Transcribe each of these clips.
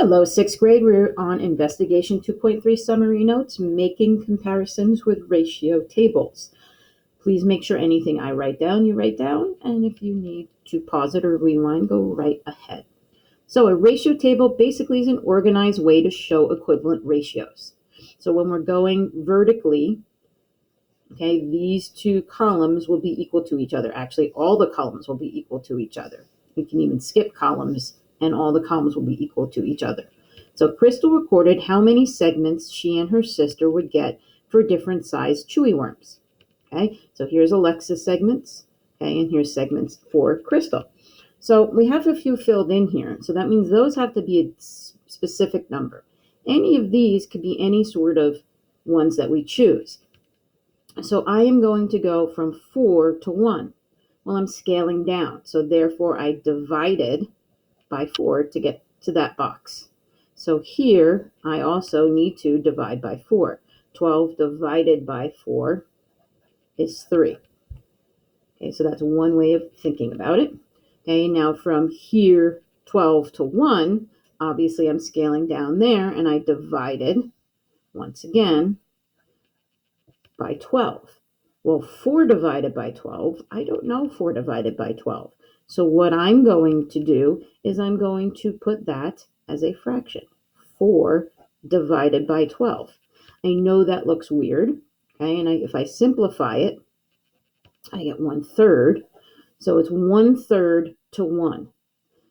Hello, sixth grade. We're on Investigation 2.3 Summary Notes, Making Comparisons with Ratio Tables. Please make sure anything I write down, you write down, and if you need to pause it or rewind, go right ahead. So a ratio table basically is an organized way to show equivalent ratios. So when we're going vertically, okay, these two columns will be equal to each other. Actually, all the columns will be equal to each other. You can even skip columns and all the columns will be equal to each other. So Crystal recorded how many segments she and her sister would get for different sized chewy worms. Okay, so here's Alexa's segments, okay, and here's segments for Crystal. So we have a few filled in here, so that means those have to be a specific number. Any of these could be any sort of ones that we choose. So I am going to go from 4 to 1. Well, I'm scaling down, so therefore I divided by 4 to get to that box. So here I also need to divide by 4. 12 divided by 4 is 3. Okay, so that's one way of thinking about it. Okay, now from here, 12 to 1, obviously I'm scaling down there, and I divided, once again, by 12. Well, 4 divided by 12, I don't know 4 divided by 12. So what I'm going to do is I'm going to put that as a fraction. 4 divided by 12. I know that looks weird, okay, and if I simplify it, I get 1/3. So it's 1/3 to 1.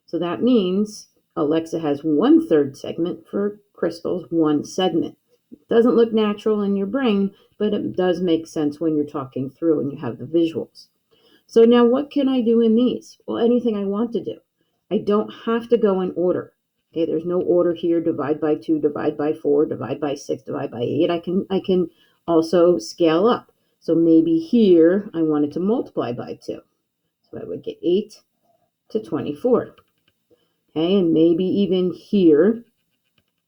So that means Alexa has 1/3 segment for Crystal's 1 segment. It doesn't look natural in your brain, but it does make sense when you're talking through and you have the visuals. So now what can I do in these? Well, anything I want to do. I don't have to go in order. Okay, there's no order here. Divide by 2, divide by 4, divide by 6, divide by 8. I can also scale up. So maybe here I wanted to multiply by 2. So I would get 8 to 24. Okay, and maybe even here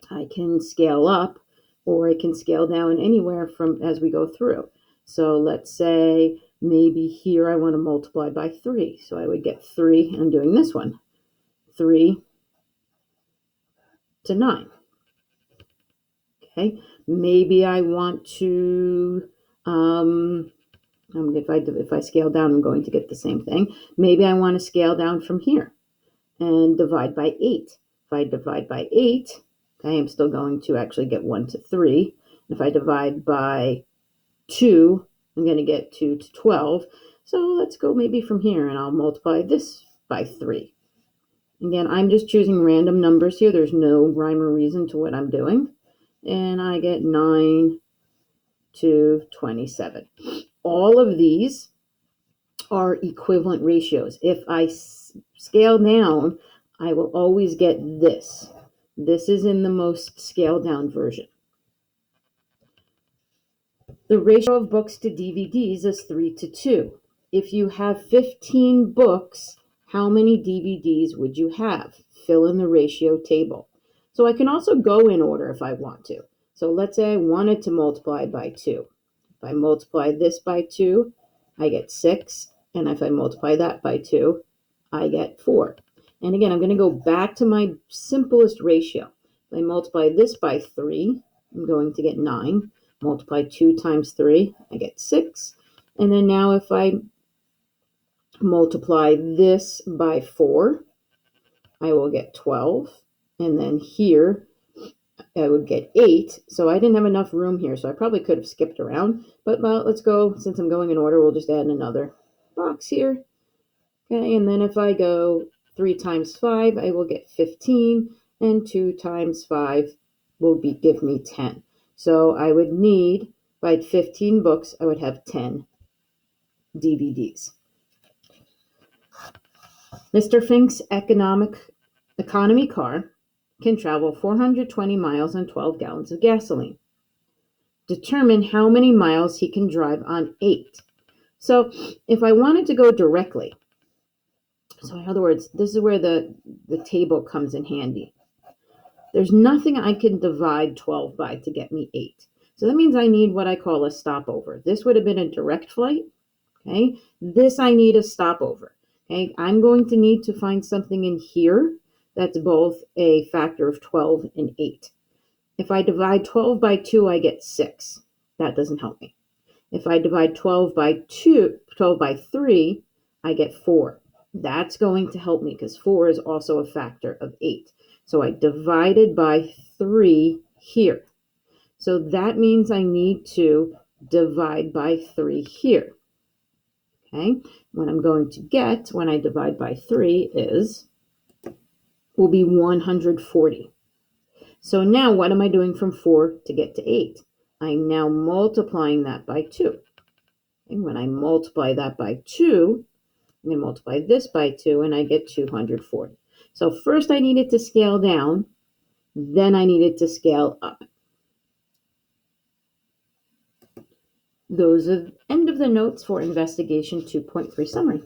I can scale up, or I can scale down anywhere from as we go through. So let's say maybe here I want to multiply by 3. So I would get 3, I'm doing this one, 3 to 9. Okay, maybe I want to, if I scale down, I'm going to get the same thing. Maybe I want to scale down from here and divide by 8. If I divide by 8, okay, I'm still going to actually get 1 to 3. If I divide by 2, I'm going to get 2 to 12. So let's go maybe from here, and I'll multiply this by 3. Again, I'm just choosing random numbers here. There's no rhyme or reason to what I'm doing. And I get 9 to 27. All of these are equivalent ratios. If I scale down, I will always get this. This is in the most scaled down version. The ratio of books to DVDs is 3 to 2. If you have 15 books, how many DVDs would you have? Fill in the ratio table. So I can also go in order if I want to. So let's say I wanted to multiply by 2. If I multiply this by 2, I get 6. And if I multiply that by 2, I get 4. And again, I'm going to go back to my simplest ratio. If I multiply this by 3, I'm going to get 9. Multiply 2 times 3, I get 6. And then now if I multiply this by 4, I will get 12. And then here, I would get 8. So I didn't have enough room here, so I probably could have skipped around. But well, let's go, since I'm going in order, we'll just add another box here. Okay, and then if I go 3 times 5, I will get 15. And 2 times 5 will give me 10. So I would need, if I had 15 books, I would have 10 DVDs. Mr. Fink's economy car can travel 420 miles on 12 gallons of gasoline. Determine how many miles he can drive on 8. So if I wanted to go directly, so in other words, this is where the table comes in handy. There's nothing I can divide 12 by to get me 8. So that means I need what I call a stopover. This would have been a direct flight. Okay, this I need a stopover. Okay, I'm going to need to find something in here that's both a factor of 12 and 8. If I divide 12 by 2, I get 6. That doesn't help me. If I divide 12 by 3, I get 4. That's going to help me because 4 is also a factor of 8. So I divided by 3 here. So that means I need to divide by 3 here. Okay, what I'm going to get when I divide by 3 will be 140. So now what am I doing from 4 to get to 8? I'm now multiplying that by 2. And when I multiply that by 2, I'm going to multiply this by 2, and I get 240. So first I needed to scale down, then I needed to scale up. Those are the end of the notes for Investigation 2.3 summary.